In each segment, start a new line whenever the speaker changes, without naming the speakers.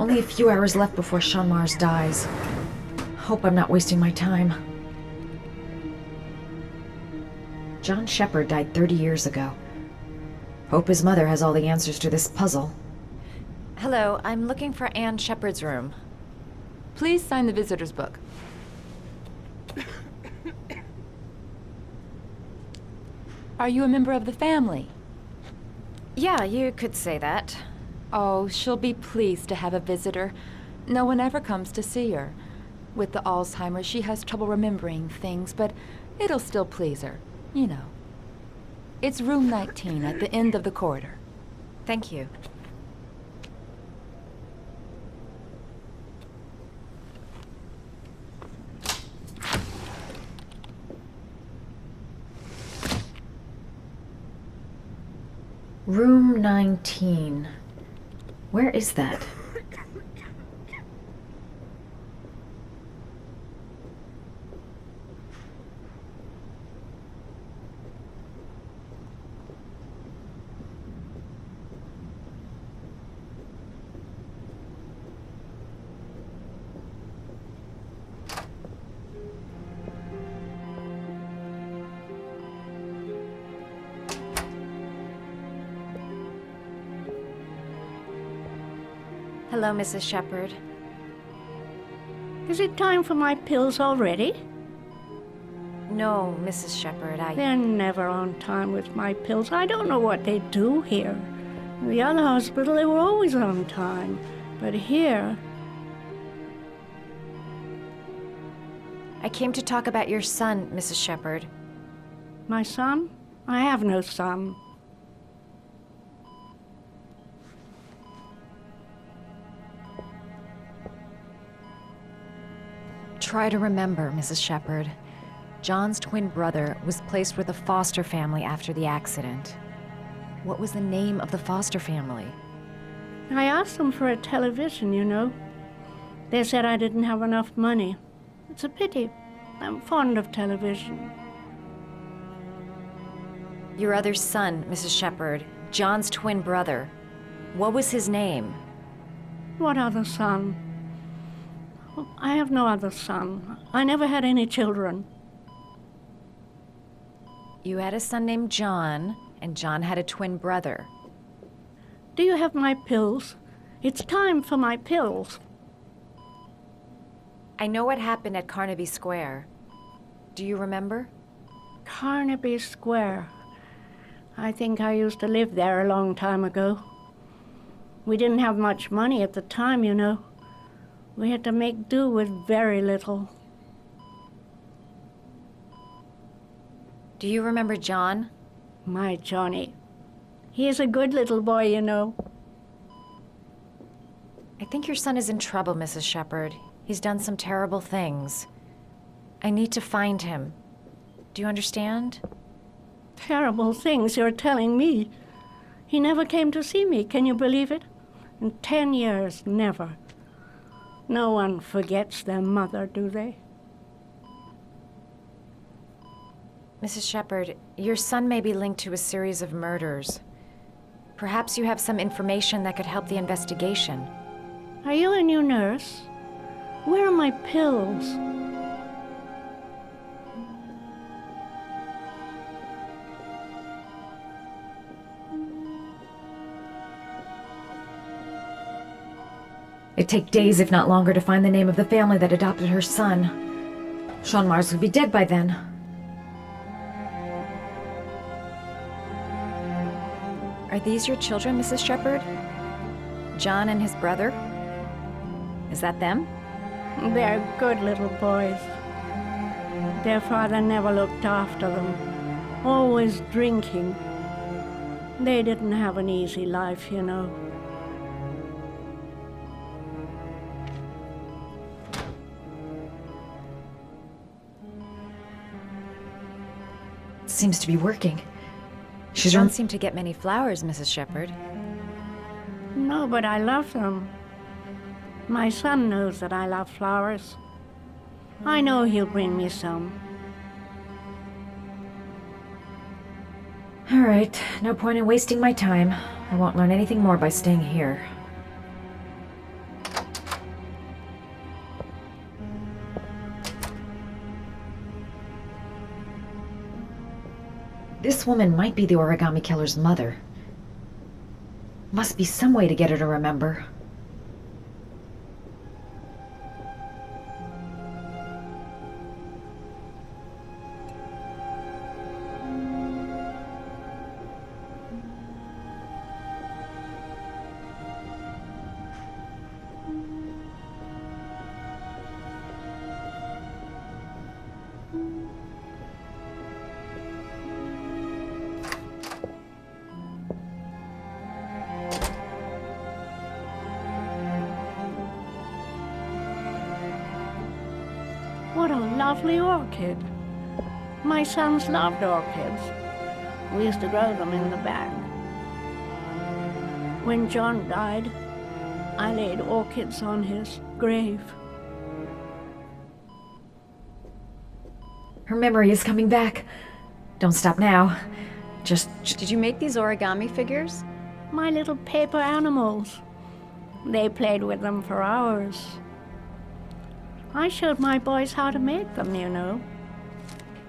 Only a few hours left before Sean Mars dies. Hope I'm not wasting my time. John Sheppard died 30 years ago. Hope his mother has all the answers to this puzzle. Hello, I'm looking for Anne Sheppard's room.
Please sign the visitor's book. Are you a member of the family?
Yeah, you could say that.
Oh, she'll be pleased to have a visitor. No one ever comes to see her. With the Alzheimer's, she has trouble remembering things, but it'll still please her, you know. It's room 19 at the end of the corridor.
Thank you. Room 19. Where is that? Hello, Mrs. Sheppard.
Is it time for my pills already?
No, Mrs. Sheppard,
They're never on time with my pills. I don't know what they do here. In the other hospital, they were always on time. But here...
I came to talk about your son, Mrs. Sheppard.
My son? I have no son.
Try to remember, Mrs. Sheppard. John's twin brother was placed with a foster family after the accident. What was the name of the foster family?
I asked them for a television, you know. They said I didn't have enough money. It's a pity. I'm fond of television.
Your other son, Mrs. Sheppard, John's twin brother. What was his name?
What other son? I have no other son. I never had any children.
You had a son named John, and John had a twin brother.
Do you have my pills? It's time for my pills.
I know what happened at Carnaby Square. Do you remember?
Carnaby Square. I think I used to live there a long time ago. We didn't have much money at the time, you know. We had to make do with very little.
Do you remember John?
My Johnny. He is a good little boy, you know.
I think your son is in trouble, Mrs. Sheppard. He's done some terrible things. I need to find him. Do you understand?
Terrible things you're telling me. He never came to see me, can you believe it? In 10 years, never. No one forgets their mother, do they?
Mrs. Sheppard, your son may be linked to a series of murders. Perhaps you have some information that could help the investigation.
Are you a new nurse? Where are my pills?
It'd take days, if not longer, to find the name of the family that adopted her son. Sean Mars would be dead by then. Are these your children, Mrs. Sheppard? John and his brother? Is that them?
They're good little boys. Their father never looked after them, always drinking. They didn't have an easy life, you know.
Seems to be working. She doesn't seem to get many flowers, Mrs. Sheppard.
No, but I love them. My son knows that I love flowers. I know he'll bring me some.
All right, no point in wasting my time. I won't learn anything more by staying here. This woman might be the Origami Killer's mother. Must be some way to get her to remember.
What a lovely orchid. My sons loved orchids. We used to grow them in the back. When John died, I laid orchids on his grave.
Her memory is coming back. Don't stop now. Just...
Did you make these origami figures?
My little paper animals. They played with them for hours. I showed my boys how to make them, you know.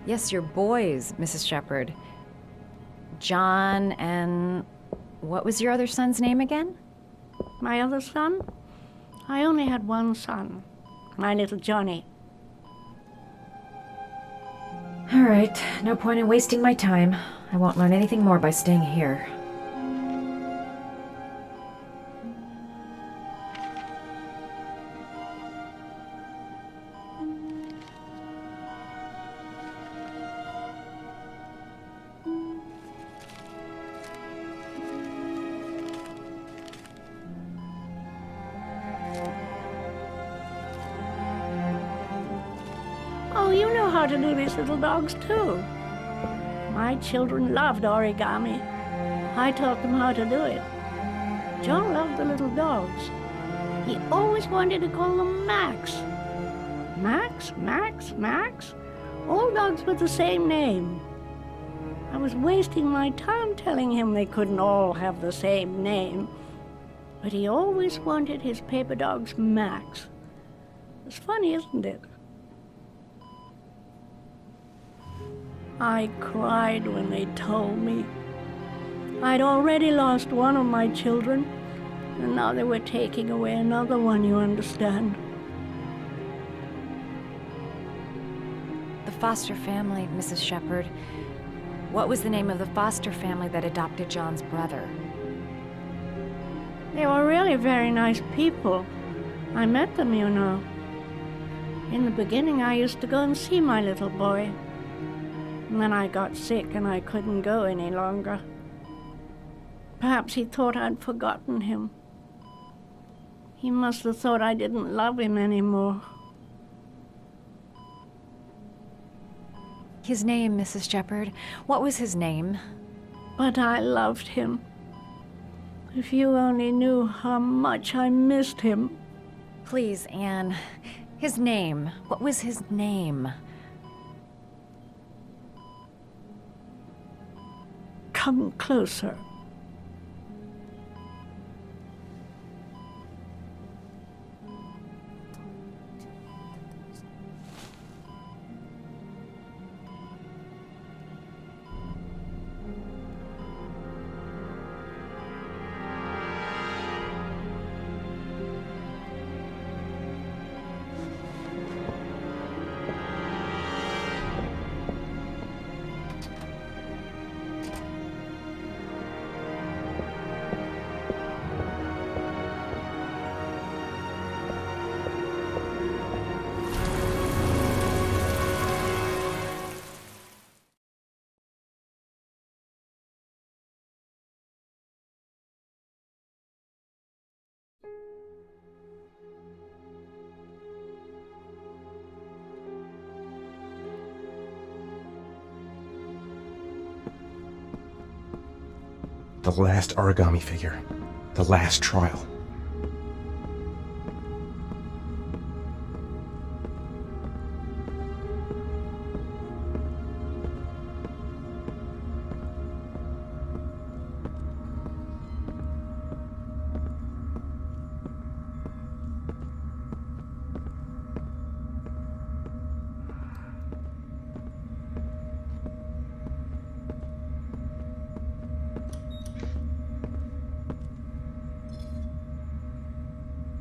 Yes, your boys, Mrs. Sheppard. John and... what was your other son's name again?
My other son? I only had one son, my little Johnny.
All right, no point in wasting my time. I won't learn anything more by staying here.
Oh, you know how to do these little dogs, too. My children loved origami. I taught them how to do it. John loved the little dogs. He always wanted to call them Max. Max, Max, Max. All dogs with the same name. I was wasting my time telling him they couldn't all have the same name. But he always wanted his paper dogs Max. It's funny, isn't it? I cried when they told me. I'd already lost one of my children, and now they were taking away another one, you understand.
The foster family, Mrs. Sheppard. What was the name of the foster family that adopted John's brother?
They were really very nice people. I met them, you know. In the beginning, I used to go and see my little boy. And then I got sick and I couldn't go any longer. Perhaps he thought I'd forgotten him. He must have thought I didn't love him anymore.
His name, Mrs. Sheppard. What was his name?
But I loved him. If you only knew how much I missed him.
Please, Anne. His name. What was his name?
Come closer.
The last origami figure. The last trial.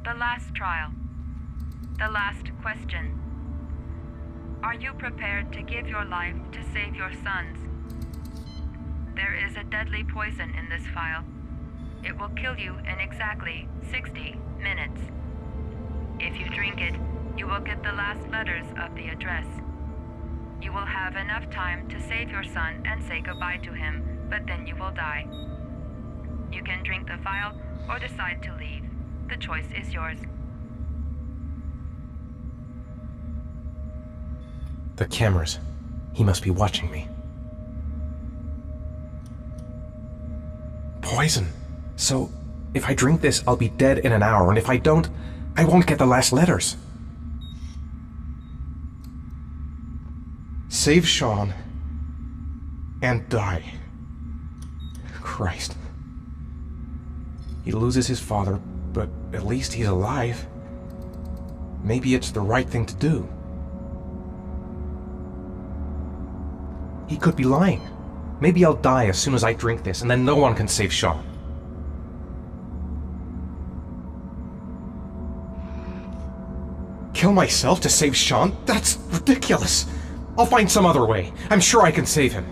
The last trial. The last question. Are you prepared to give your life to save your sons? There is a deadly poison in this file. It will kill you in exactly 60 minutes. If you drink it, you will get the last letters of the address. You will have enough time to save your son and say goodbye to him, but then you will die. You can drink the vial or decide to leave. The choice is yours.
The cameras. He must be watching me. Poison. So, if I drink this, I'll be dead in an hour, and if I don't, I won't get the last letters. Save Sean and die. Christ. He loses his father, but at least he's alive. Maybe it's the right thing to do. He could be lying. Maybe I'll die as soon as I drink this, and then no one can save Sean. Kill myself to save Sean? That's ridiculous! I'll find some other way. I'm sure I can save him.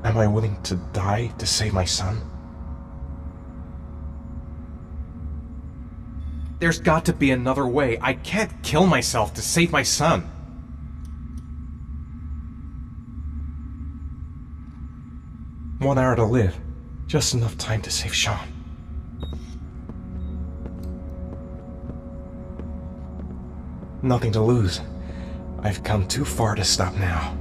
Am I willing to die to save my son? There's got to be another way. I can't kill myself to save my son. One hour to live. Just enough time to save Sean. Nothing to lose. I've come too far to stop now.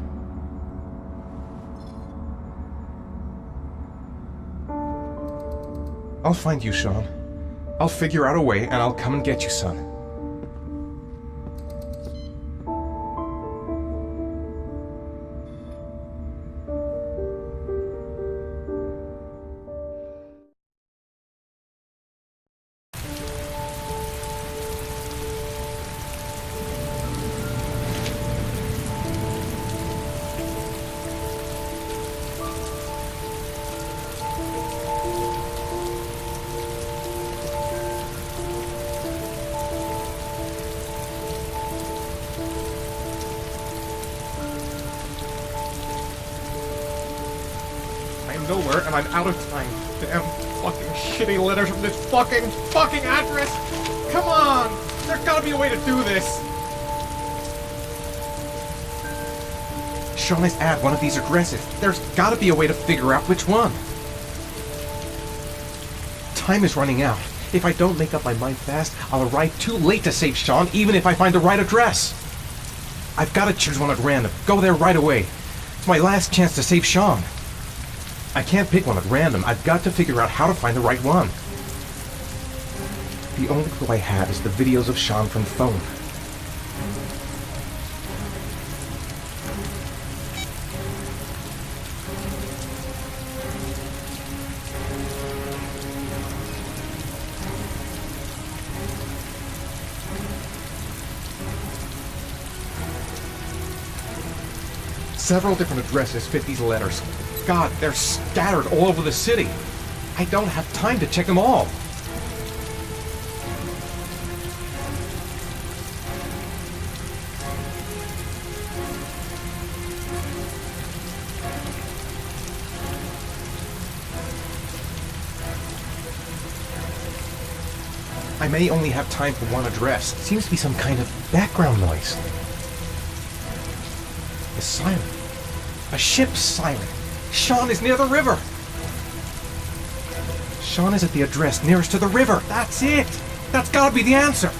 I'll find you, Sean. I'll figure out a way, and I'll come and get you, son. Nowhere, and I'm out of time. Damn fucking shitty letters from this fucking address! Come on! There's gotta be a way to do this! Sean is at one of these addresses. There's gotta be a way to figure out which one. Time is running out. If I don't make up my mind fast, I'll arrive too late to save Sean, even if I find the right address. I've gotta choose one at random. Go there right away. It's my last chance to save Sean. I can't pick one at random. I've got to figure out how to find the right one. The only clue I have is the videos of Sean from the phone. Several different addresses fit these letters. God, they're scattered all over the city. I don't have time to check them all. I may only have time for one address. It seems to be some kind of background noise. It's silent. A ship's silent. Sean is near the river! Sean is at the address nearest to the river! That's it! That's gotta be the answer!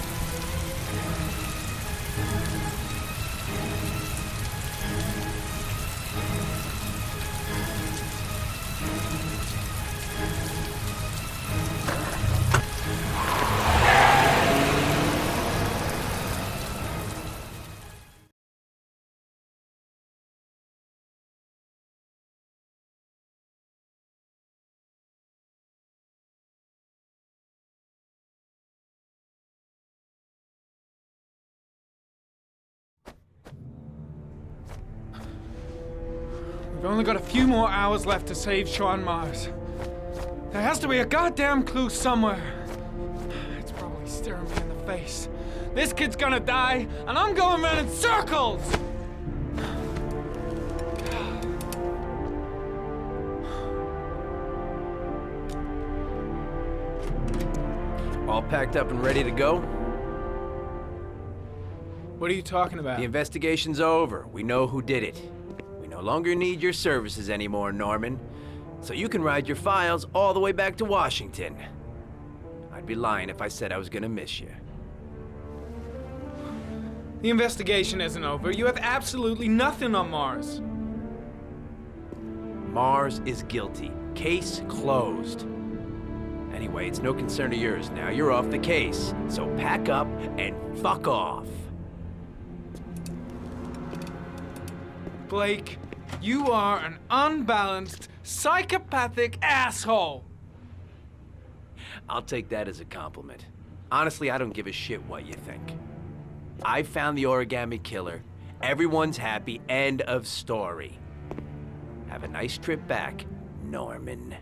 We've only got a few more hours left to save Sean Mars. There has to be a goddamn clue somewhere. It's probably staring me in the face. This kid's gonna die, and I'm going around in circles!
All packed up and ready to go?
What are you talking about?
The investigation's over. We know who did it. We no longer need your services anymore, Norman. So you can ride your files all the way back to Washington. I'd be lying if I said I was gonna miss you.
The investigation isn't over. You have absolutely nothing on Mars.
Mars is guilty. Case closed. Anyway, it's no concern of yours now. You're off the case. So pack up and fuck off.
Blake, you are an unbalanced, psychopathic asshole!
I'll take that as a compliment. Honestly, I don't give a shit what you think. I found the Origami Killer. Everyone's happy. End of story. Have a nice trip back, Norman.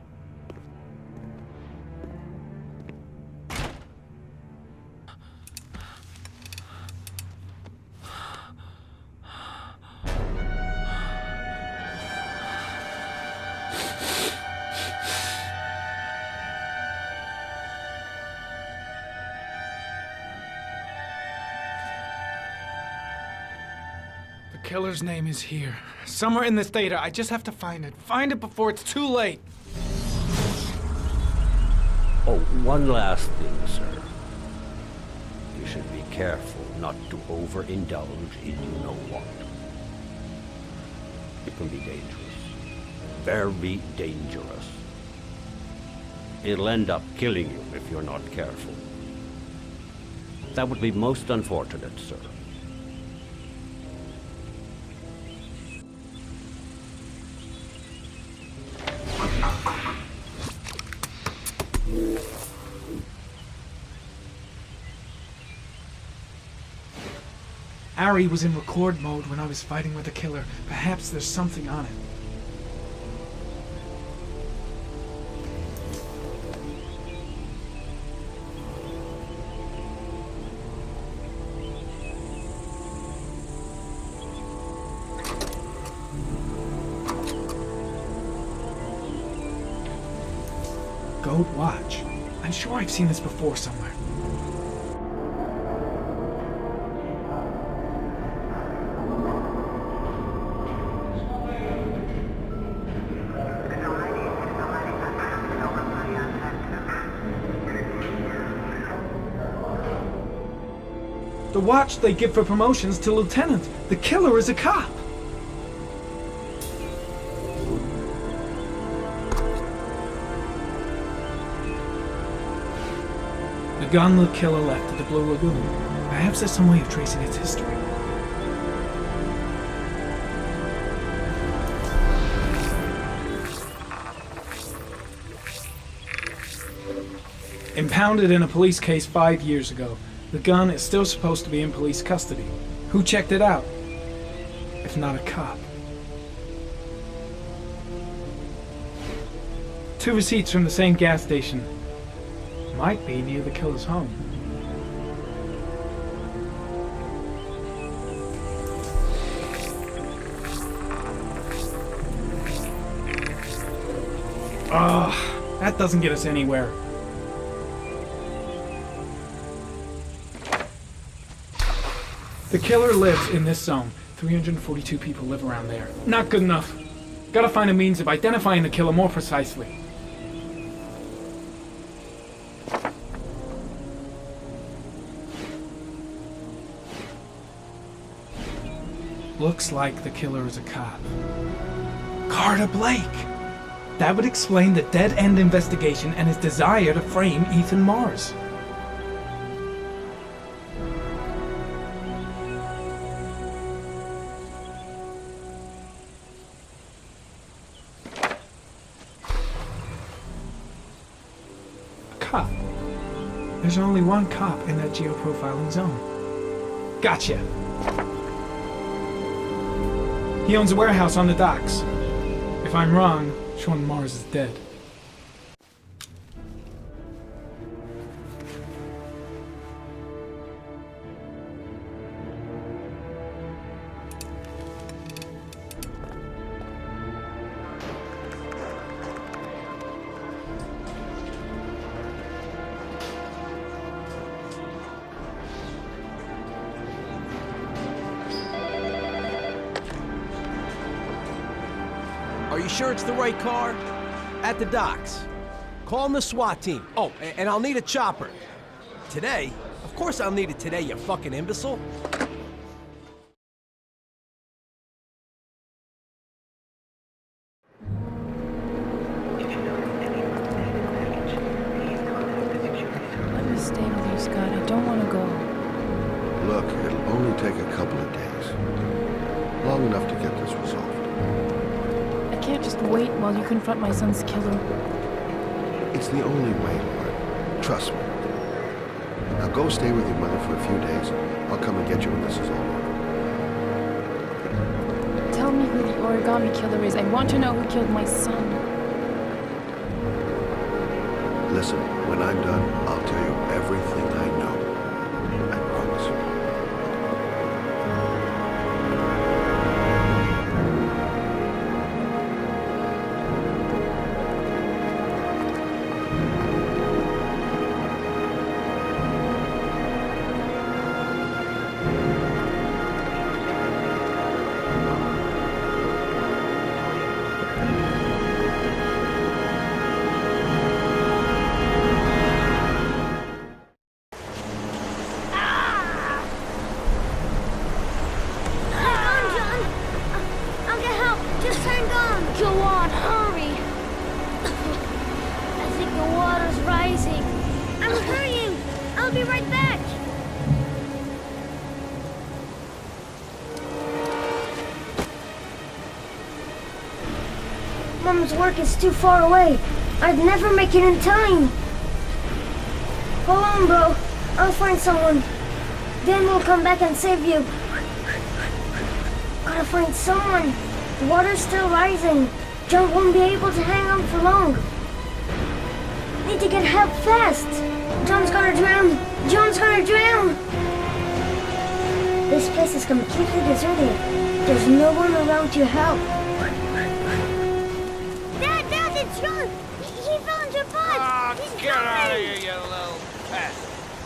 The killer's name is here. Somewhere in this data. I just have to find it. Find it before it's too late.
Oh, one last thing, sir. You should be careful not to overindulge in you know what. It can be dangerous. Very dangerous. It'll end up killing you if you're not careful. That would be most unfortunate, sir.
Ari was in record mode when I was fighting with the killer. Perhaps there's something on it. Goat Watch. I'm sure I've seen this before somewhere. The watch they give for promotions to lieutenant. The killer is a cop. The gun the killer left at the Blue Lagoon. Perhaps there's some way of tracing its history. Impounded in a police case 5 years ago. The gun is still supposed to be in police custody. Who checked it out? If not a cop. 2 receipts from the same gas station. Might be near the killer's home. Ugh, that doesn't get us anywhere. The killer lives in this zone. 342 people live around there. Not good enough. Gotta find a means of identifying the killer more precisely. Looks like the killer is a cop. Carter Blake! That would explain the dead-end investigation and his desire to frame Ethan Mars. Cop. There's only one cop in that geoprofiling zone. Gotcha. He owns a warehouse on the docks. If I'm wrong, Sean Mars is dead.
Are you sure it's the right car? At the docks. Call the SWAT team. Oh, and I'll need a chopper. Today? Of course I'll need it today, you fucking imbecile.
Let me stay with you, Scott. I don't want to go.
Look, it'll only take a couple of days. Long enough to get this resolved.
I can't just wait while you confront my son's killer.
It's the only way, Lauren. Trust me. Now go stay with your mother for a few days. I'll come and get you when this is all over.
Tell me who the Origami Killer is. I want to know who killed my son.
Listen, when I'm done, I'll tell you everything I know. I promise.
Mom's work is too far away. I'd never make it in time. Hold on, bro. I'll find someone. Then we'll come back and save you. Gotta find someone. The water's still rising. John won't be able to hang on for long. Need to get help fast. John's gonna drown. John's gonna drown. This place is completely deserted. There's no one around to help. Dad, it's John. He fell into a pot. He's
get out of here, you little pest.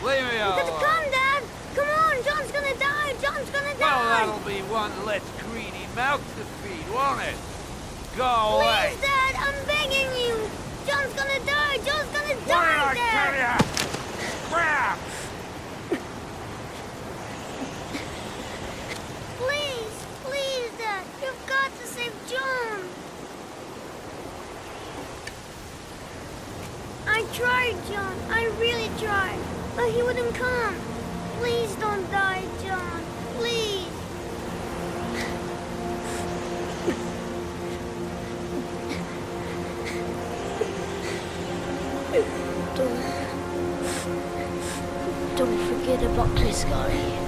Leave me alone.
Come, Dad. Come on, John's gonna die. John's gonna die.
Well, that'll be one less greedy mouth to feed, won't it? Go away.
Please, Dad, I'm begging you. John's gonna die. John's gonna
What
die,
did I
Dad.
tell ya? Crap!
Please, Dad. You've got to save John. I tried, John. I really tried. But he wouldn't come. Please don't die, John. Please. Don't forget about this guy.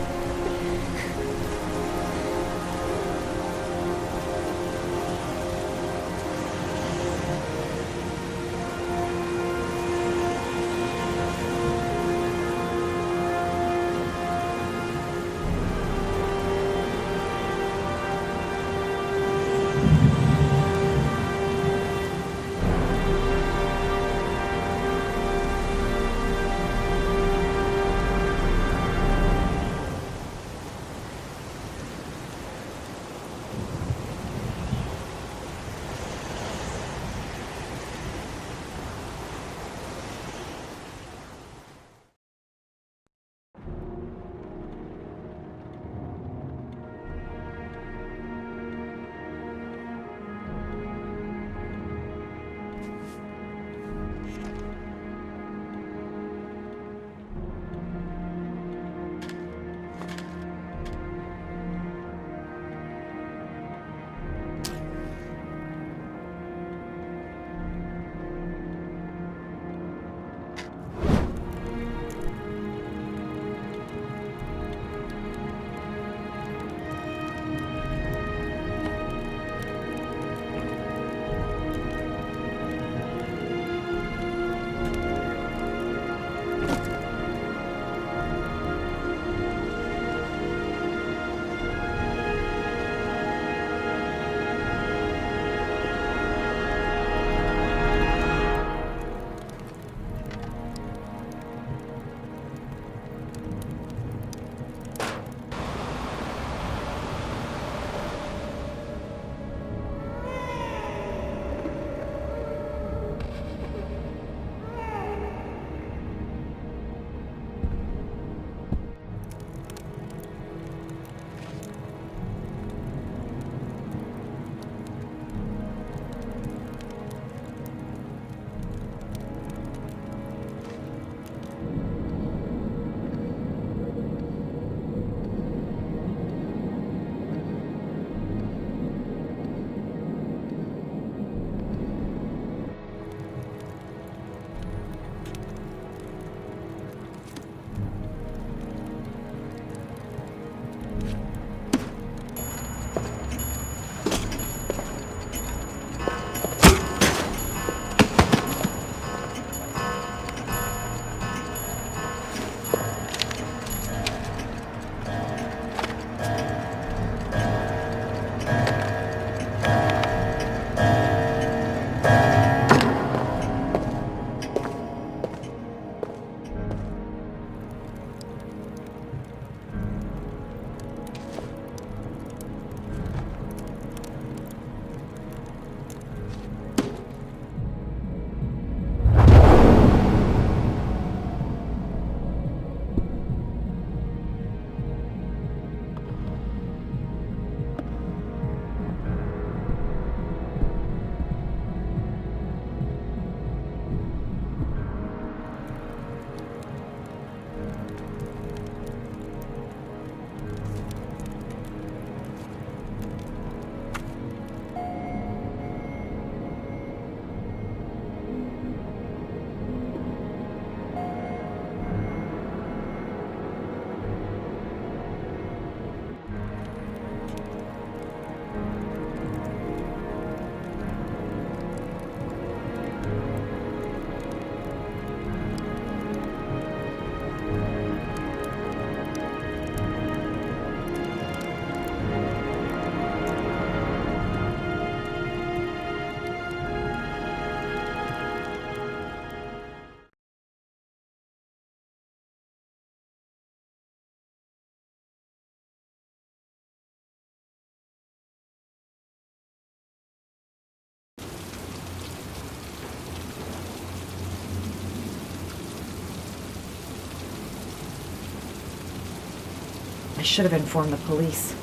should have informed the police.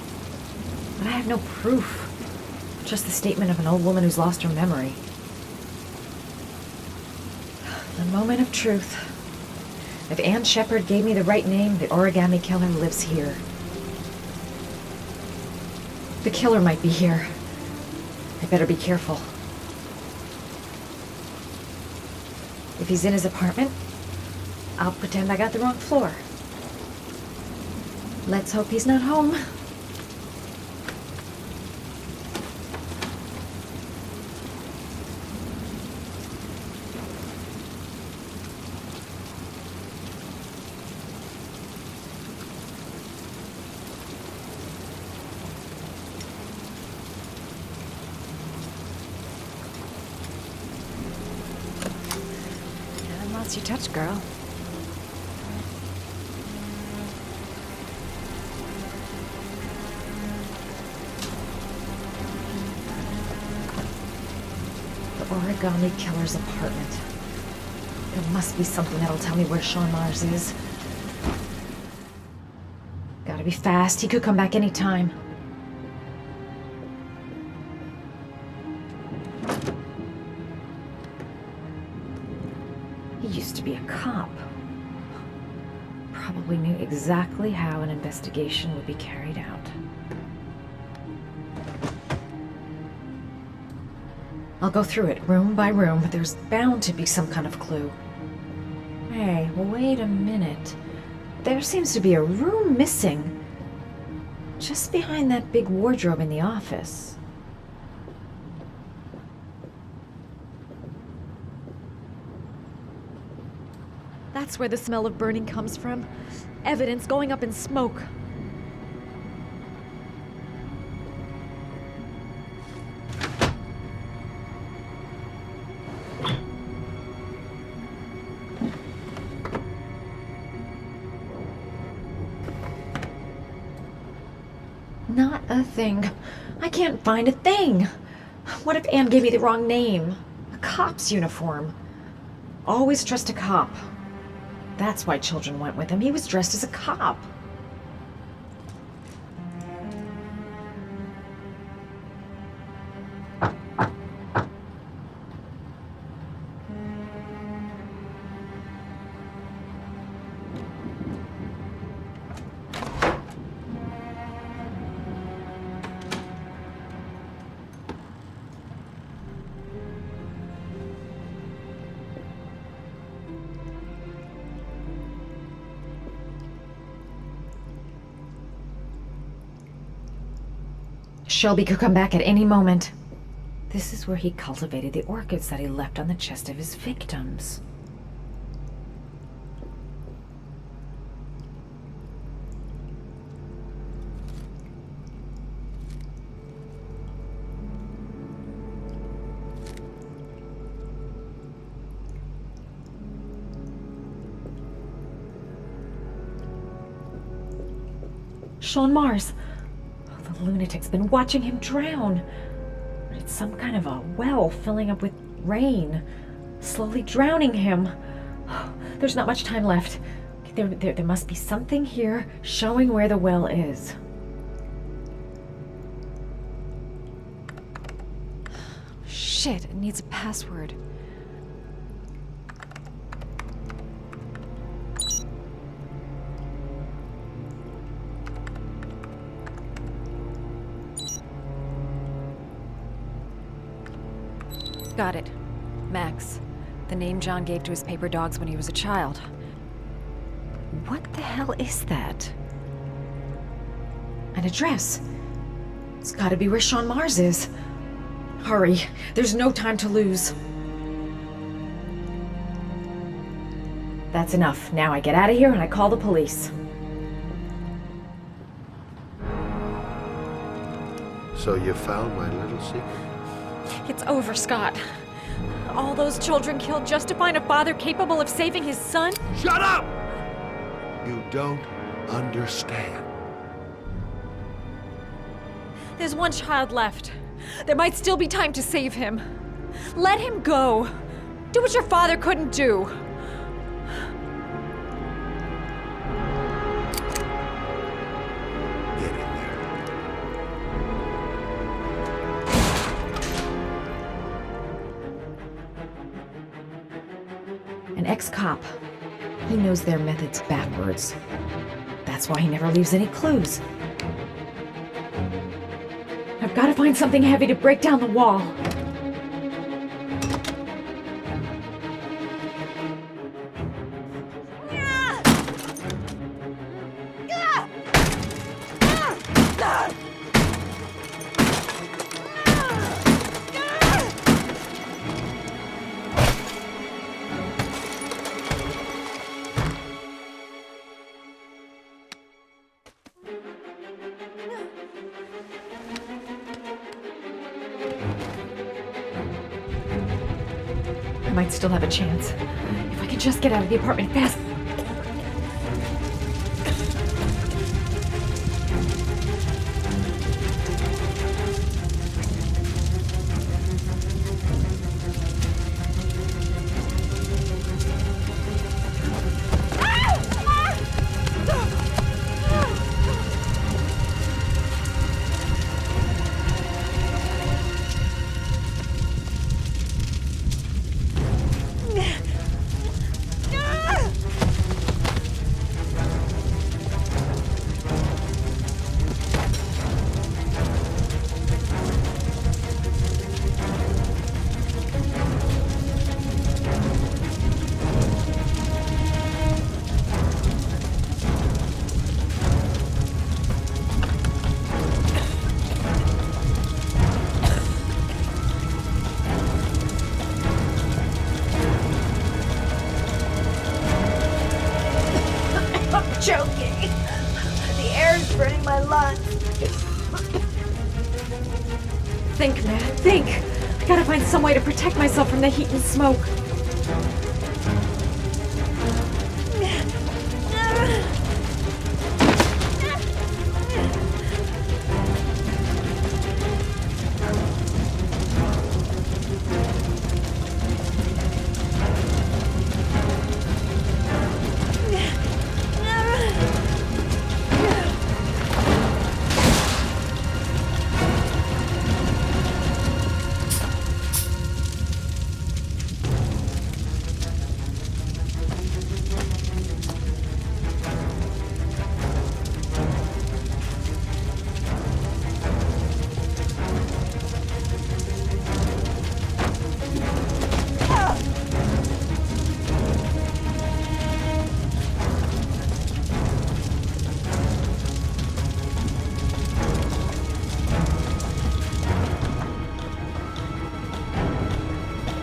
But I have no proof. Just the statement of an old woman who's lost her memory. The moment of truth. If Ann Sheppard gave me the right name, the Origami Killer lives here. The killer might be here. I better be careful. If he's in his apartment, I'll pretend I got the wrong floor. Let's hope he's not home. Lost your touch, girl. The Origami Killer's apartment. There must be something that'll tell me where Sean Mars is. Gotta be fast. He could come back anytime. He used to be a cop. Probably knew exactly how an investigation would be carried out. I'll go through it room by room. There's bound to be some kind of clue. Hey, wait a minute. There seems to be a room missing. Just behind that big wardrobe in the office. That's where the smell of burning comes from. Evidence going up in smoke. Not a thing. I can't find a thing. What if Anne gave me the wrong name? A cop's uniform. Always trust a cop. That's why children went with him. He was dressed as a cop. Shelby could come back at any moment. This is where he cultivated the orchids that he left on the chest of his victims. Sean Mars. The lunatic's been watching him drown. But it's some kind of a well filling up with rain, slowly drowning him. There's not much time left. There must be something here showing where the well is. Shit, it needs a password. Got it. Max. The name John gave to his paper dogs when he was a child. What the hell is that? An address. It's gotta be where Sean Mars is. Hurry. There's no time to lose. That's enough. Now I get out of here and I call the police.
So you found my little secret?
It's over, Scott. All those children killed just to find a father capable of saving his son?
Shut up! You don't understand.
There's one child left. There might still be time to save him. Let him go. Do what your father couldn't do. An ex-cop. He knows their methods backwards. That's why he never leaves any clues. I've got to find something heavy to break down the wall. I might still have a chance. If I could just get out of the apartment fast.
Choking. The air is burning my lungs.
Think, Matt, think! I gotta find some way to protect myself from the heat and smoke.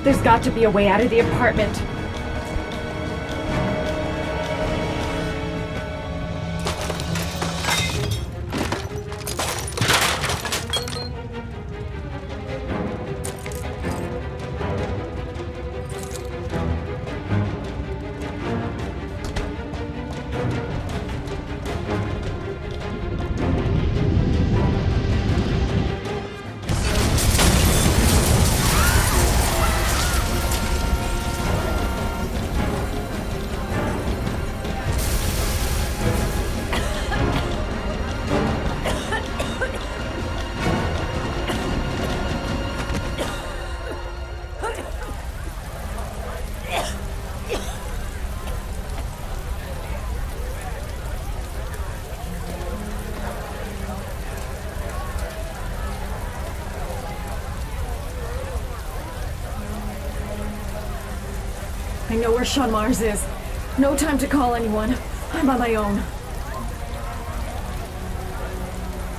There's got to be a way out of the apartment. I know where Sean Mars is. No time to call anyone. I'm on my own.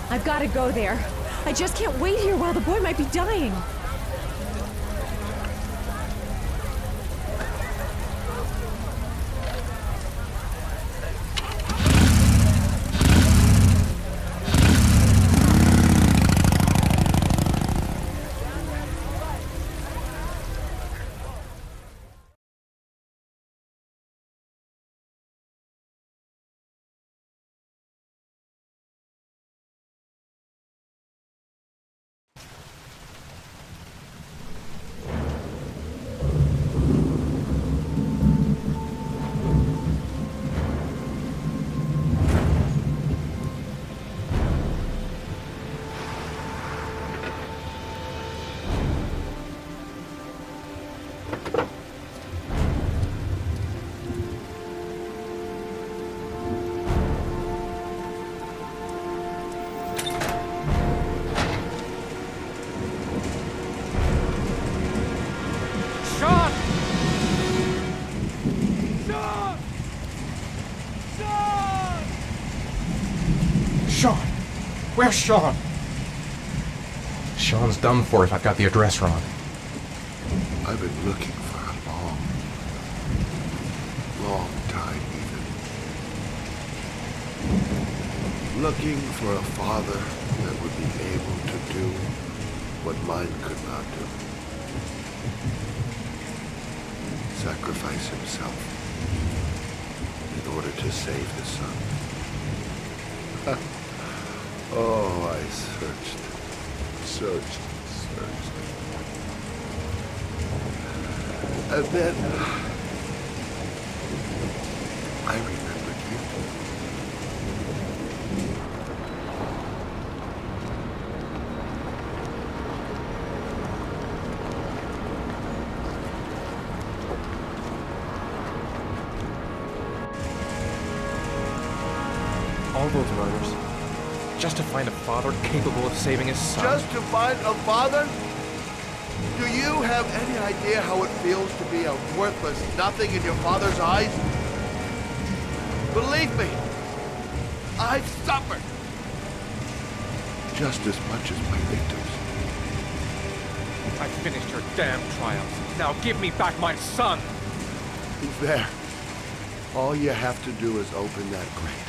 I've got to go there. I just can't wait here while the boy might be dying.
Where's Sean? Sean's done for if I've got the address wrong.
I've been looking for a long time, Ethan. Looking for a father that would be able to do what mine could not do. Sacrifice himself in order to save his son. Oh, I searched. And then I remembered you.
All those murders, just to find a father capable of saving his son.
Just to find a father? Do you have any idea how it feels to be a worthless nothing in your father's eyes? Believe me, I've suffered just as much as my victims.
I finished your damn trials. Now give me back my son!
He's there. All you have to do is open that grave.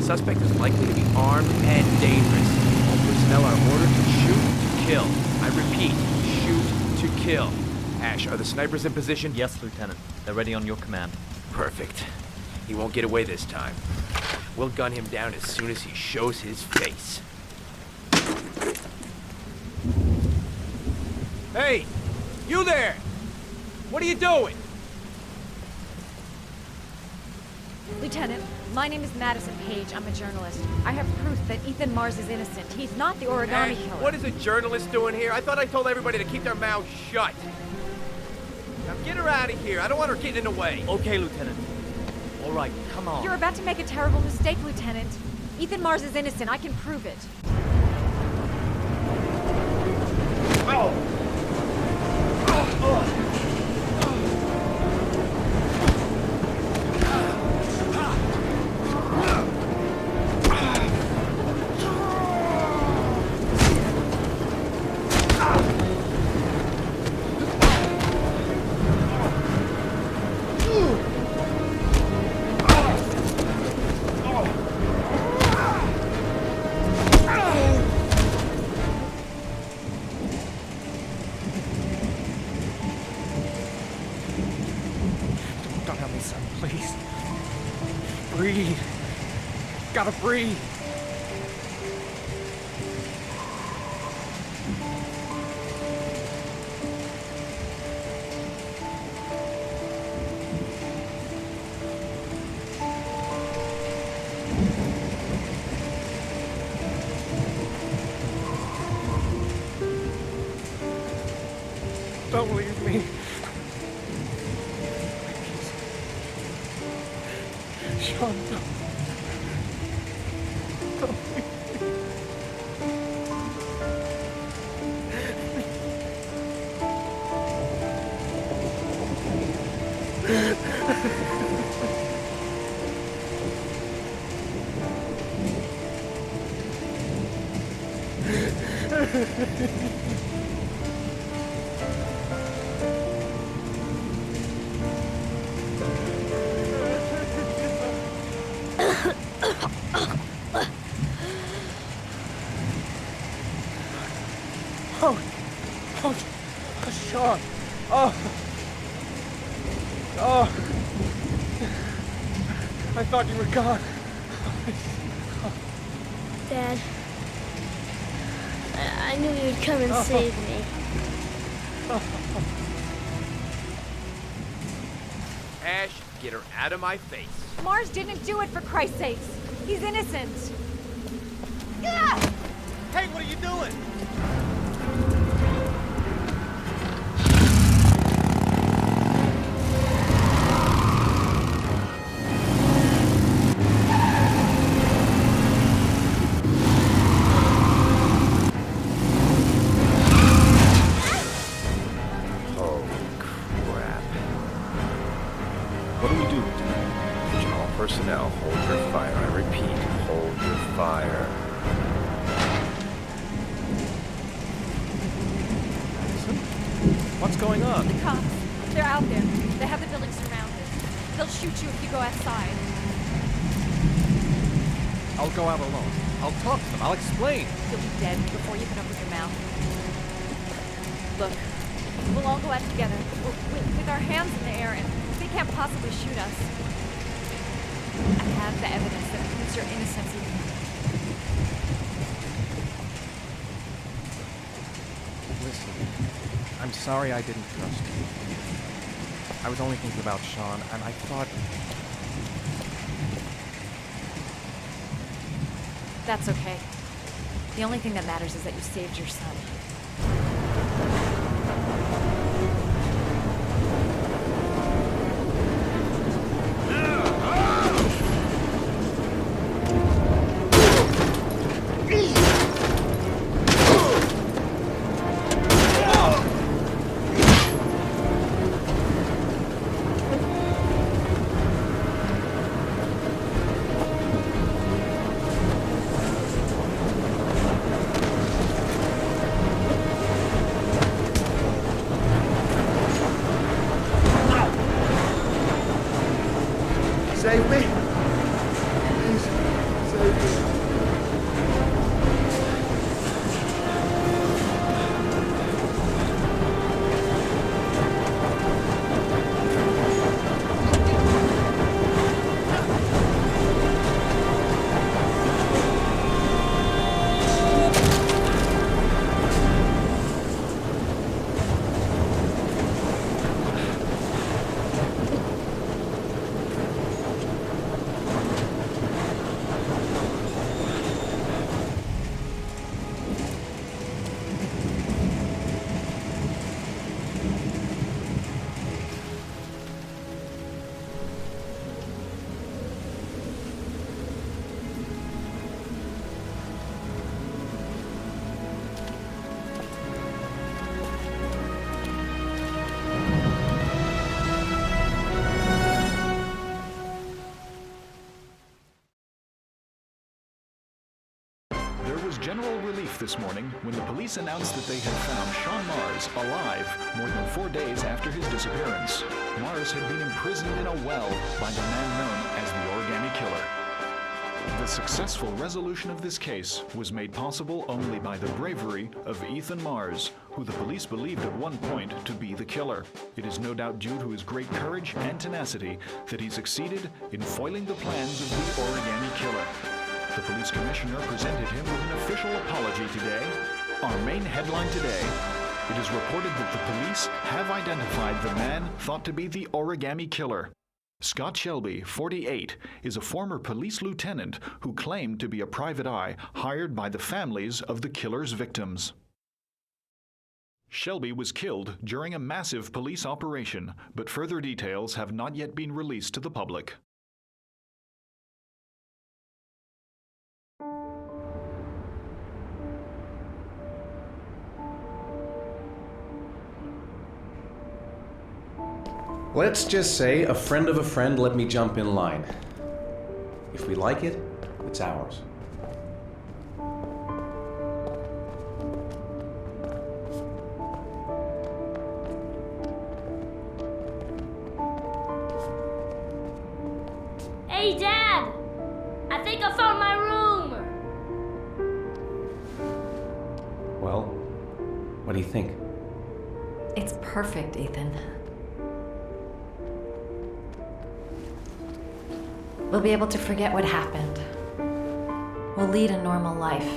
Suspect is likely to be armed and dangerous. All personnel are ordered to shoot to kill. I repeat, shoot to kill. Ash, are the snipers in position?
Yes, Lieutenant. They're ready on your command.
Perfect. He won't get away this time. We'll gun him down as soon as he shows his face. Hey! You there! What are you doing?
Lieutenant, my name is Madison Page. I'm a journalist. I have proof that Ethan Mars is innocent. He's not the Origami Killer.
What is a journalist doing here? I thought I told everybody to keep their mouths shut. Now get her out of here. I don't want her getting in the way.
Okay, Lieutenant. All right, come on.
You're about to make a terrible mistake, Lieutenant. Ethan Mars is innocent. I can prove it.
Don't help me, son, please. Breathe. Gotta breathe. Don't leave me. Sean, don't leave me. Oh, Sean. Oh. I thought you were gone.
Dad, I knew you'd come and save me.
Ash, get her out of my face.
Mars didn't do it, for Christ's sakes. He's innocent.
Hey, what are you doing?
Personnel, hold your fire. I repeat, hold your fire.
What's going on?
The cops. They're out there. They have the building surrounded. They'll shoot you if you go outside.
I'll go out alone. I'll talk to them. I'll explain.
You'll be dead before you can open your mouth. Look, we'll all go out together, with our hands in the air, and they can't possibly shoot us. I have the evidence that proves your innocence.
Listen, I'm sorry I didn't trust you. I was only thinking about Sean, and I thought...
That's okay. The only thing that matters is that you saved your son.
was general relief this morning when the police announced that they had found Sean Mars alive more than 4 days after his disappearance. Mars had been imprisoned in a well by the man known as the Origami Killer. The successful resolution of this case was made possible only by the bravery of Ethan Mars, who the police believed at one point to be the killer. It is no doubt due to his great courage and tenacity that he succeeded in foiling the plans of the Origami Killer. The police commissioner presented him with an official apology today. Our main headline today: it is reported that the police have identified the man thought to be the Origami Killer. Scott Shelby, 48, is a former police lieutenant who claimed to be a private eye hired by the families of the killer's victims. Shelby was killed during a massive police operation, but further details have not yet been released to the public.
Let's just say a friend of a friend let me jump in line. If we like it, it's ours.
Hey, Dad! I think I found my room!
Well, what do you think?
It's perfect, Ethan. We'll be able to forget what happened. We'll lead a normal life.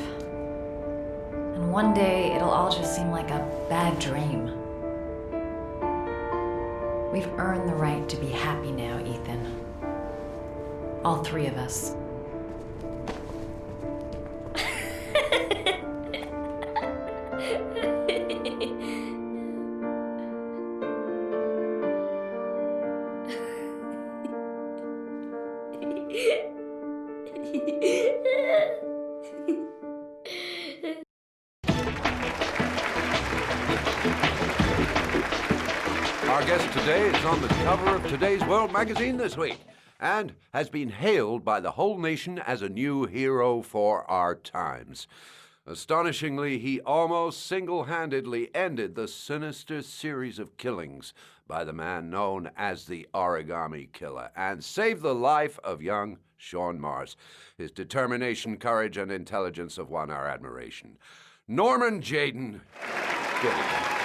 And one day, it'll all just seem like a bad dream. We've earned the right to be happy now, Ethan. All three of us.
Our guest today is on the cover of today's World magazine this week and has been hailed by the whole nation as a new hero for our times. Astonishingly, he almost single-handedly ended the sinister series of killings by the man known as the Origami Killer and saved the life of young Sean Mars. His determination, courage, and intelligence have won our admiration. Norman Jayden. Good evening.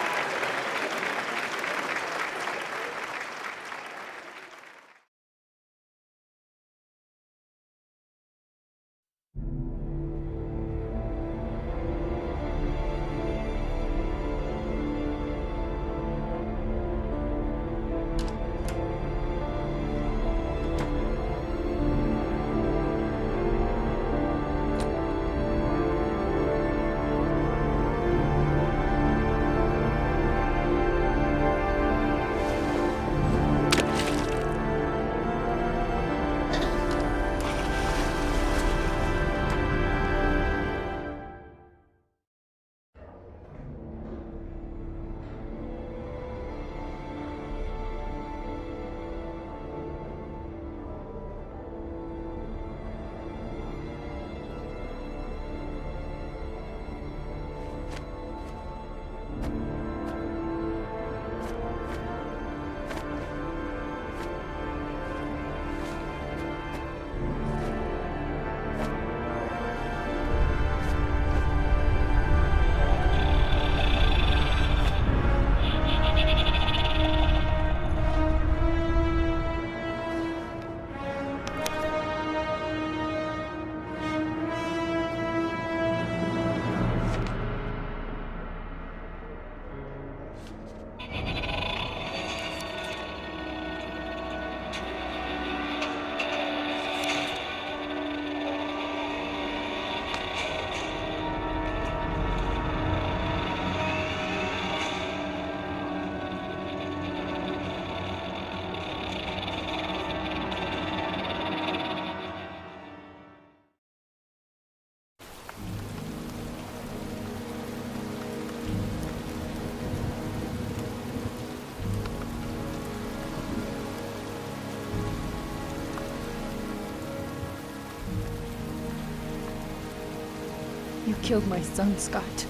You killed my son, Scott.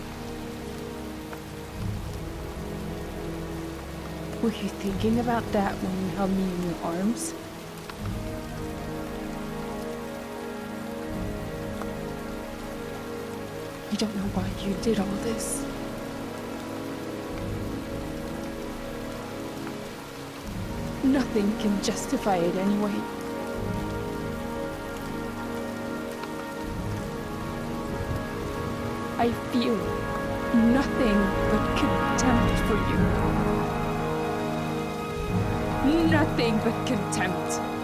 Were you thinking about that when you held me in your arms? You don't know why you did all this. Nothing can justify it anyway. I feel nothing but contempt for you. Nothing but contempt.